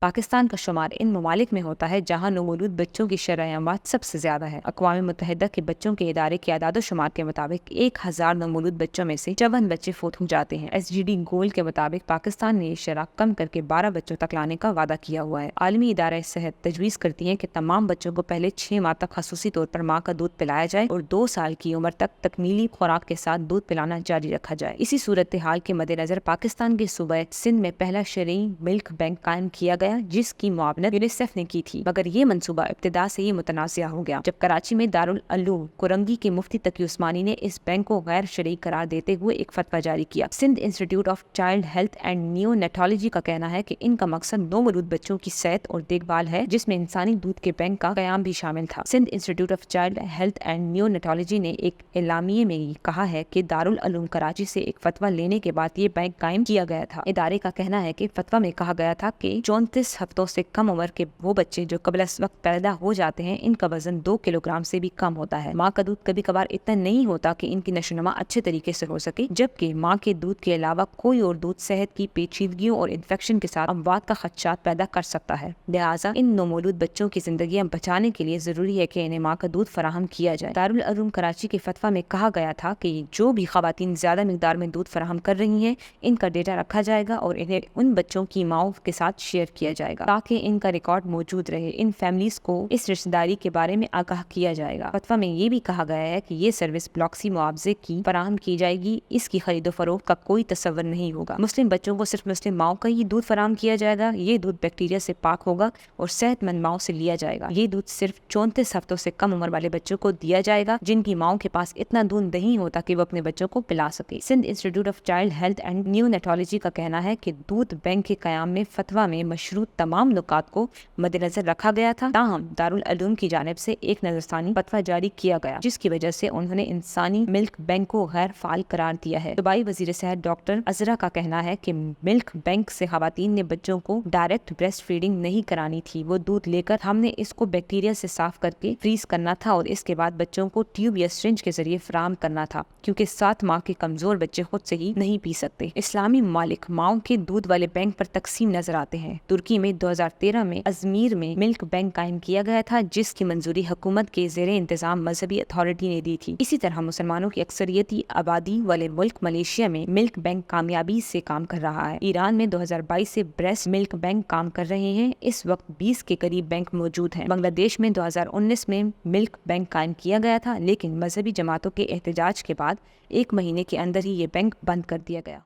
पाकिस्तान का शुमार इन ममालिक में होता है जहाँ नवमौलूद बच्चों की शरह अमवात सबसे ज़्यादा है। अक़वाम मुत्तहिदा के बच्चों के इदारे के आदाद शुमार के मुताबिक 1000 नवमौलूद बच्चों में से 54 बच्चे फोत हो जाते हैं। SGD गोल के मुताबिक पाकिस्तान ने ये शरह कम करके 12 बच्चों तक लाने का वादा किया हुआ है। आलमी इदारा सेहत तजवीज़ करती है कि तमाम बच्चों को पहले 6 माह तक खसूसी तौर पर माँ का दूध पिलाया जाए और 2 साल की उम्र तक तकमीली खुराक के साथ दूध पिलाना जारी रखा जाए। इसी सूरत हाल के मद्देनजर पाकिस्तान के सूबा सिंध में पहला शरई मिल्क बैंक कायम किया गया, जिसकी मुआवनत यूनिसेफ ने की थी, मगर ये मंसूबा इब्तिदा से ही मुतनाज़िया हो गया जब कराची में दारुल उलूम कुरंगी के मुफ्ती तकी उस्मानी ने इस बैंक को गैर शरई करार देते हुए एक फतवा जारी किया। Sindh Institute of Child Health and Neonatology का कहना है कि इनका मकसद नवमौलूद बच्चों की सेहत और देखभाल है, जिसमें इंसानी दूध के बैंक का कयाम भी शामिल था। Sindh Institute of Child Health and Neonatology ने एक एलामिये में कहा है कि दारुल उलूम कराची से एक फतवा लेने के बाद ये बैंक कायम किया गया था। इदारे का कहना है कि फतवा में कहा गया था कि 34 हफ्तों से कम उम्र के वो बच्चे जो कबल इस वक्त पैदा हो जाते हैं, इनका वजन 2 किलोग्राम से भी कम होता है। माँ का दूध कभी कभार इतना नहीं होता कि इनकी नशोनुमा अच्छे तरीके से हो सके, जबकि माँ के दूध के अलावा कोई और दूध सेहत की पेचीदगियों और इन्फेक्शन के साथ अमवात का खदशात पैदा कर सकता है। लिहाजा इन नवमौलूद बच्चों की जिंदगी बचाने के लिए जरूरी है कि इन्हें माँ का दूध फराहम किया जाए। दारुल उलूम कराची के फतवा में कहा गया था कि जो भी खवातीन ज्यादा मिकदार में दूध फराहम कर रही हैं, इनका डेटा रखा जाएगा और इन्हें उन बच्चों की माओं के साथ शेयर किया जाएगा ताकि इनका रिकॉर्ड मौजूद रहे। इन फैमिलीज को इस रिश्तेदारी के बारे में आगाह किया जाएगा। फतवा में ये भी कहा गया है कि ये सर्विस ब्लॉक्सी मुआवजे की फराहम की जाएगी, इसकी खरीदो फरोख्त का कोई तस्वर नहीं होगा। मुस्लिम बच्चों को सिर्फ मुस्लिम माओं का ही दूध फराहम किया जाएगा। ये दूध बैक्टीरिया से पाक होगा और सेहतमंद माओं से लिया जाएगा। ये दूध सिर्फ 34 हफ्तों से कम उम्र वाले बच्चों को दिया जाएगा, जिनकी माओं के पास इतना दूध नहीं होता कि वो अपने बच्चों को पिला सके। Sindh Institute of Child Health and Neonatology का कहना है कि दूध बैंक के कयाम में फतवा में मशरूत तमाम नुकात को मद्देनजर रखा गया था। ताहम दारुल उलूम की जानिब से एक नजरसानी फतवा जारी किया गया, जिसकी वजह से उन्होंने इंसानी मिल्क बैंक को गैर फाल करार दिया है। दुबई वजीर सेहत डॉक्टर अजरा का कहना है कि मिल्क बैंक से खवातीन ने बच्चों को डायरेक्ट ब्रेस्ट फीडिंग नहीं करानी थी। वो दूध लेकर हमने इसको बैक्टीरिया से साफ करके फ्रीज करना था और इसके बाद बच्चों को ट्यूब या सिरिंज के जरिए फराहम करना था, क्योंकि 7 माह के कमजोर बच्चे खुद से ही नहीं पी सकते। इस्लामी ममालिक माओं के दूध वाले बैंक पर तकसीम नजर आते हैं। तुर्की में 2013 में अजमीर में मिल्क बैंक कायम किया गया था, जिसकी मंजूरी हुकूमत के ज़ेरे इंतजाम मजहबी अथॉरिटी ने दी थी। इसी तरह मुसलमानों की अक्सरियती आबादी वाले मुल्क मलेशिया में मिल्क बैंक कामयाबी से काम कर रहा है। ईरान में 2022 से ब्रेस्ट मिल्क बैंक काम कर रहे हैं। इस वक्त 20 के करीब बैंक मौजूद हैं। बांग्लादेश में 2019 में मिल्क बैंक कायम किया गया था, लेकिन मजहबी जमातों के एहतजाज के बाद 1 महीने के अंदर ही ये बैंक बंद कर दिया गया।